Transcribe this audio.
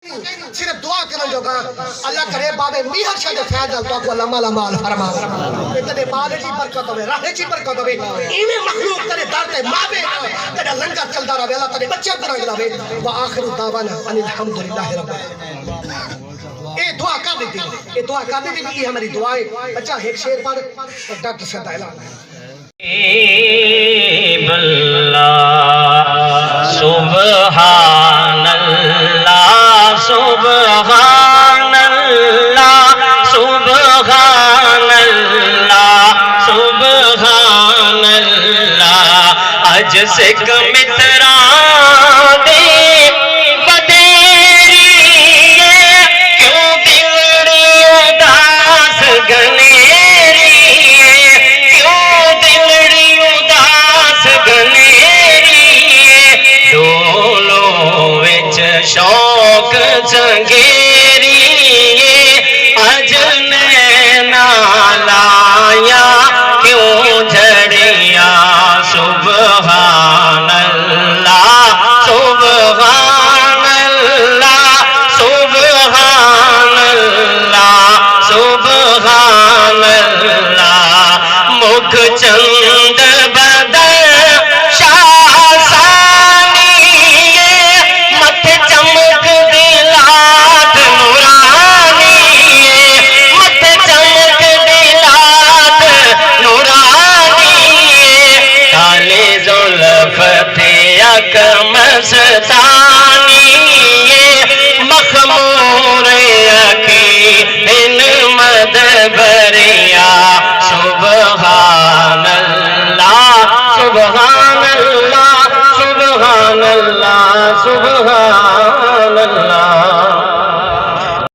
صرف دعا کرن جو گا اللہ کرے بابے میہر شاہ دے فیض تو کو اللہ مالا مال فرما تے مال جی برکت ہوے راہ جی برکت ہوے ایویں مخلوق تے در تے ماوے تے لنگر چلدا رہے اللہ تے بچے کرن لاوے واخر دعوانا ان الحمدللہ رب العالمین اے دعا کر دیتی اے دعا کر دیتی یہ ہماری دعا ہے بچہ ایک شعر پڑھ ڈاکٹر صاحب کا اعلان سبحان اللہ سبحان اللہ سبحان اللہ سبحان اللہ اج سکھ متران دے بدیری کیوں دلڑی اداس گنیری کیوں دلڑی اداس گنیری شوق چنگیری اج نینا لایا کیوں جھڑیا سبحان اللہ سبحان اللہ سبحان اللہ سبحان اللہ مکھ چند بدر مستانی مخمور یکی ان مدبریا سبحان اللہ سبحان اللہ سبحان اللہ سبحان